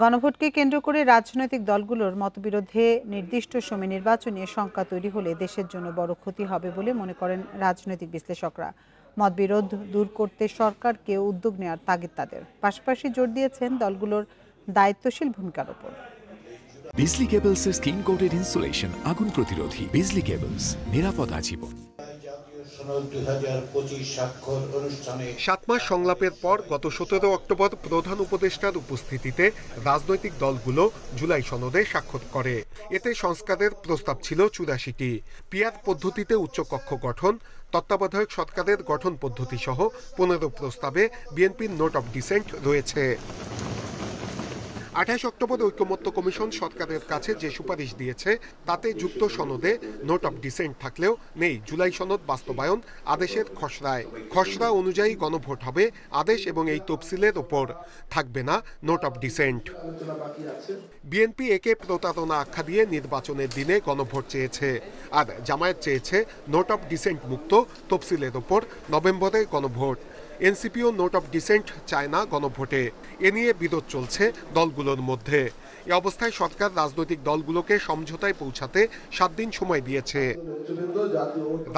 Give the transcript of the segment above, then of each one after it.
গণভোটকে কেন্দ্র করে রাজনৈতিক দলগুলোর মতবিরোধে নির্দিষ্ট সময় নির্বাচন নিয়ে শঙ্কা তৈরি হলে দেশের জন্য বড় ক্ষতি হবে বলে মনে করেন রাজনৈতিক বিশ্লেষকরা। মতবিরোধ দূর করতে সরকারকে উদ্যোগ নেওয়ার তাগিদ তাদের। পাশাপাশি জোর দিয়েছেন দলগুলোর দায়িত্বশীল ভূমিকার উপর। বিজলি কেবলসের স্কিন কোটেড ইনসুলেশন আগুন প্রতিরোধী। বিজলি কেবলস, নিরাপদ আজীবন। 7 মাস সংলাপের পর গত 17 অক্টোবর প্রধান উপদেষ্টার উপস্থিতিতে রাজনৈতিক দলগুলো জুলাই সনদে স্বাক্ষর করে। এতে সংস্কারের প্রস্তাব ছিল 84টি। পিআর পদ্ধতিতে উচ্চকক্ষ গঠন, তত্ত্বাবধায়ক সরকারের গঠন পদ্ধতি সহ 15 প্রস্তাবে বিএনপির নোট অব ডিসেন্ট রয়েছে। 28 অক্টোবর ঐকমত্য কমিশন সরকারের কাছে যে সুপারিশ দিয়েছে তাতে যুক্ত সনদে নোট অব ডিসেন্ট থাকলেও নেই জুলাই সনদ বাস্তবায়ন আদেশের খসড়ায়। খসড়া অনুযায়ী গণভোট হবে আদেশ এবং এই তফসিলের ওপর, থাকবে না নোট অব ডিসেন্ট। বিএনপি একে প্রতারণা আখ্যা দিয়ে নির্বাচনের দিনে গণভোট চেয়েছে, আর জামায়াত চেয়েছে নোট অব ডিসেন্ট মুক্ত তফসিলের ওপর নভেম্বরে গণভোট। এনসিপিও নোট অব ডিসেন্ট চায় না গণভোটে। এ নিয়ে বিরোধ চলছে দলগুলোর মধ্যে। এ অবস্থায় সরকার রাজনৈতিক দলগুলোকে সমঝোতায় পৌঁছাতে 7 দিন সময় দিয়েছে।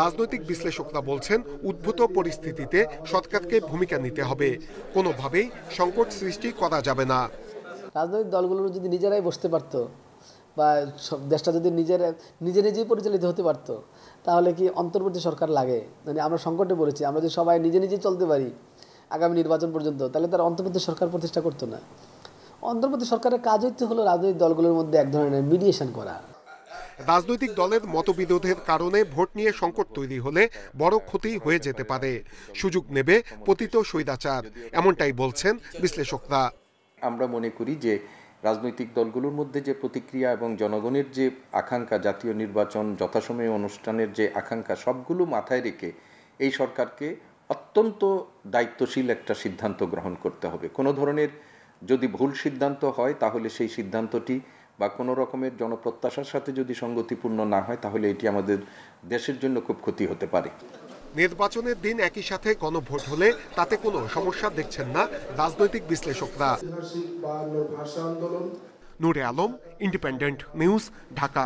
রাজনৈতিক বিশ্লেষকরা বলছেন, উদ্ভূত পরিস্থিতিতে সরকারকে ভূমিকা নিতে হবে, কোনোভাবেই সংকট সৃষ্টি করা যাবে না। রাজনৈতিক দলগুলো যদি নিজেরাই বসতে পারত বা দেশটা যদি নিজেই পরিচালিত হতে পারত, তাহলে কি অন্তর্বর্তী সরকার লাগে? মানে আমরা সংকটে পড়েছি, আমরা যদি সবাই নিজে চলতে পারি আগামী নির্বাচন পর্যন্ত, তাহলে তারা অন্তর্বর্তী সরকার প্রতিষ্ঠা করতো না। অন্তর্বর্তী সরকারের কাজ হচ্ছে হলো রাজনৈতিক দলগুলোর মধ্যে এক ধরনের মিডিয়েশন করা। রাজনৈতিক দলের মতবিরোধের কারণে ভোট নিয়ে সংকট তৈরি হলে বড় ক্ষতি হয়ে যেতে পারে, সুযোগ নেবে পতিত স্বৈরাচার, এমনটাই বলছেন বিশ্লেষকরা। আমরা মনে করি যে রাজনৈতিক দলগুলোর মধ্যে যে প্রতিক্রিয়া এবং জনগণের যে আকাঙ্ক্ষা, জাতীয় নির্বাচন যথাসময়ে অনুষ্ঠানের যে আকাঙ্ক্ষা, সবগুলো মাথায় রেখে এই সরকারকে অত্যন্ত দায়িত্বশীল একটা সিদ্ধান্ত গ্রহণ করতে হবে। কোনো ধরনের যদি ভুল সিদ্ধান্ত হয় তাহলে সেই সিদ্ধান্তটি বা কোনো রকমের জনপ্রত্যাশার সাথে যদি সঙ্গতিপূর্ণ না হয় তাহলে এটি আমাদের দেশের জন্য খুব ক্ষতি হতে পারে। নির্বাচনের দিন একই সাথে গণভোট হলে তাতে কোনো সমস্যা দেখছেন না রাজনৈতিক বিশ্লেষকরা। নূরে আলম, ইন্ডিপেন্ডেন্ট নিউজ, ঢাকা।